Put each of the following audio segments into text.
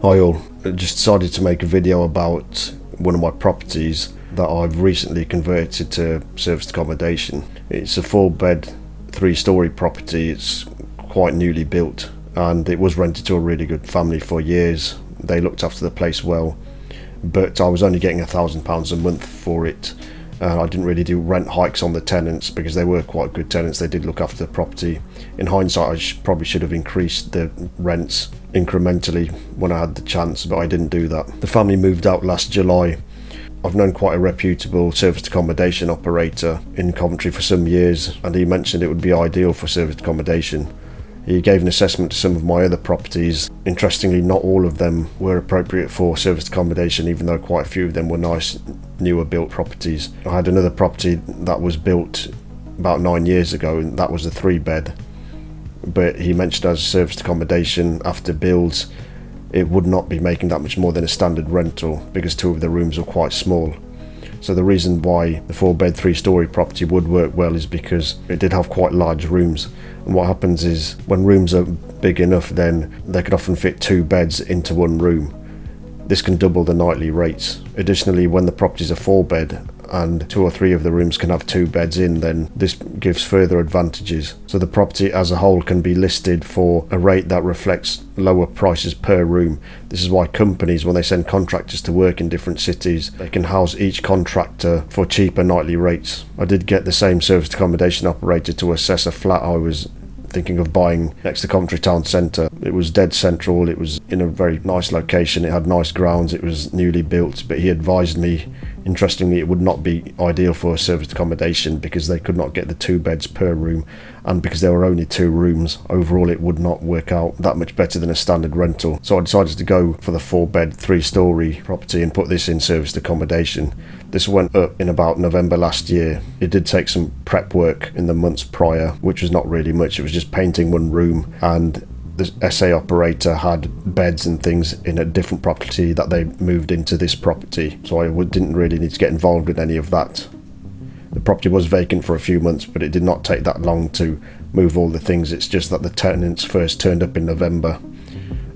Hi all, I just decided to make a video about one of my properties that I've recently converted to serviced accommodation. It's a 4-bed, 3-storey property. It's quite newly built and it was rented to a really good family for years. They looked after the place well, but I was only getting £1,000 a month for it. And I didn't really do rent hikes on the tenants because they were quite good tenants. They did look after the property. In hindsight, I probably should have increased the rents incrementally when I had the chance, but I didn't do that. The family moved out last July. I've known quite a reputable serviced accommodation operator in Coventry for some years, and he mentioned it would be ideal for serviced accommodation. He gave an assessment to some of my other properties. Interestingly, not all of them were appropriate for serviced accommodation, even though quite a few of them were nice, newer built properties. I had another property that was built about 9 years ago, and that was a 3-bed. But he mentioned as serviced accommodation, after builds, it would not be making that much more than a standard rental because 2 of the rooms were quite small. So the reason why the 4-bed, 3-storey property would work well is because it did have quite large rooms. And what happens is when rooms are big enough, then they could often fit 2 beds into one room. This can double the nightly rates. Additionally, when the property is a 4-bed and 2 or 3 of the rooms can have 2 beds in, then this gives further advantages. So the property as a whole can be listed for a rate that reflects lower prices per room. This is why companies, when they send contractors to work in different cities, they can house each contractor for cheaper nightly rates. I did get the same serviced accommodation operator to assess a flat I was thinking of buying next to Coventry Town Centre. It was dead central, it was in a very nice location, it had nice grounds, it was newly built, but he advised me, interestingly, it would not be ideal for serviced accommodation because they could not get the 2 beds per room, and because there were only 2 rooms, overall it would not work out that much better than a standard rental. So I decided to go for the 4-bed, 3-storey property and put this in serviced accommodation. This went up in about November last year. It did take some prep work in the months prior, which was not really much. It was just painting one room, and the SA operator had beds and things in a different property that they moved into this property, so I didn't really need to get involved in any of that. The property was vacant for a few months, but it did not take that long to move all the things. It's just that the tenants first turned up in November,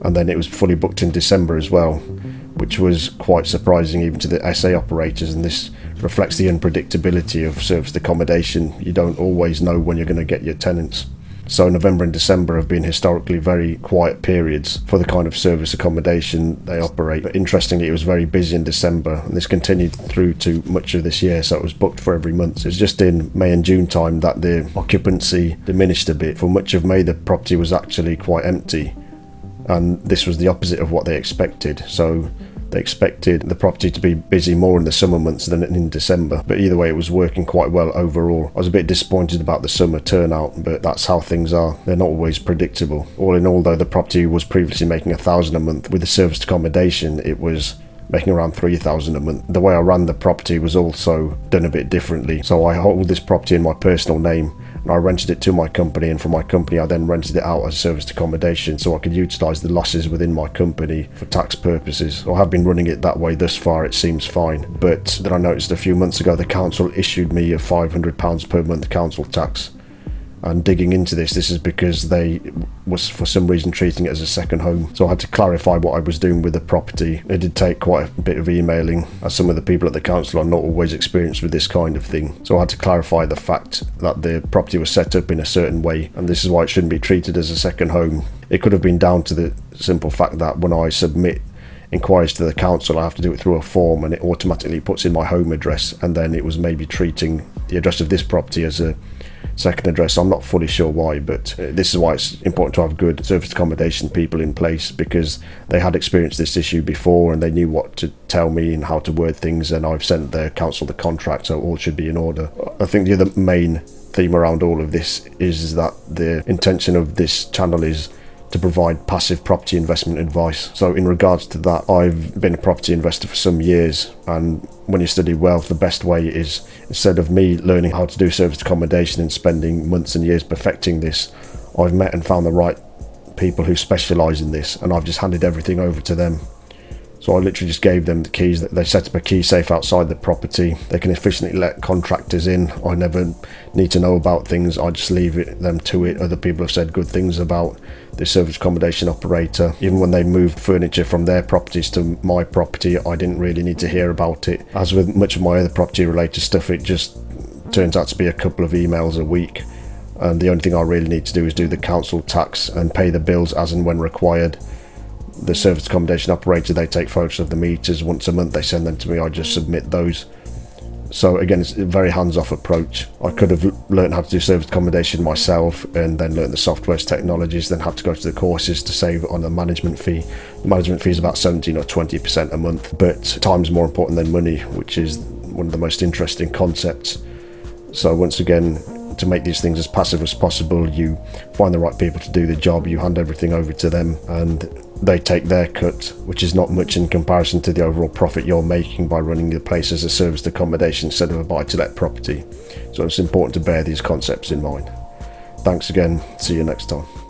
and then it was fully booked in December as well, which was quite surprising even to the SA operators, and this reflects the unpredictability of serviced accommodation. You don't always know when you're going to get your tenants. So November and December have been historically very quiet periods for the kind of service accommodation they operate. But interestingly, it was very busy in December, and this continued through to much of this year, so it was booked for every month. It's just in May and June time that the occupancy diminished a bit. For much of May, the property was actually quite empty, and this was the opposite of what they expected. So they expected the property to be busy more in the summer months than in December, but either way it was working quite well overall. I was a bit disappointed about the summer turnout, but that's how things are. They're not always predictable. All in all though, the property was previously making £1,000 a month. With the serviced accommodation it was making around £3,000 a month. The way I ran the property was also done a bit differently. So I hold this property in my personal name, and I rented it to my company, and from my company I then rented it out as serviced accommodation so I could utilise the losses within my company for tax purposes. So I have been running it that way thus far. It seems fine, but then I noticed a few months ago the council issued me a £500 per month council tax. And digging into this is because they was for some reason treating it as a second home. So I had to clarify what I was doing with the property. It did take quite a bit of emailing, as some of the people at the council are not always experienced with this kind of thing. So I had to clarify the fact that the property was set up in a certain way, and this is why it shouldn't be treated as a second home. It could have been down to the simple fact that when I submit inquiries to the council I have to do it through a form, and it automatically puts in my home address, and then it was maybe treating the address of this property as a second address. I'm not fully sure why, but this is why it's important to have good serviced accommodation people in place, because they had experienced this issue before and they knew what to tell me and how to word things, and I've sent the council the contract, so all should be in order. I think the other main theme around all of this is that the intention of this channel is to provide passive property investment advice. So in regards to that, I've been a property investor for some years, and when you study wealth, the best way is, instead of me learning how to do serviced accommodation and spending months and years perfecting this, I've met and found the right people who specialise in this, and I've just handed everything over to them. So I literally just gave them the keys. They set up a key safe outside the property. They can efficiently let contractors in. I never need to know about things. I just leave them to it. Other people have said good things about the service accommodation operator. Even when they moved furniture from their properties to my property, I didn't really need to hear about it. As with much of my other property related stuff, it just turns out to be a couple of emails a week, and the only thing I really need to do is do the council tax and pay the bills as and when required. The service accommodation operator, they take photos of the meters once a month, they send them to me, I just submit those. So again, it's a very hands-off approach. I could have learned how to do service accommodation myself and then learn the software's technologies, then have to go to the courses to save on the management fee. The management fee is about 17 or 20% a month, but time's more important than money, which is one of the most interesting concepts. So once again, to make these things as passive as possible, you find the right people to do the job, you hand everything over to them, and they take their cut, which is not much in comparison to the overall profit you're making by running the place as a serviced accommodation instead of a buy-to-let property. So it's important to bear these concepts in mind. Thanks again, see you next time.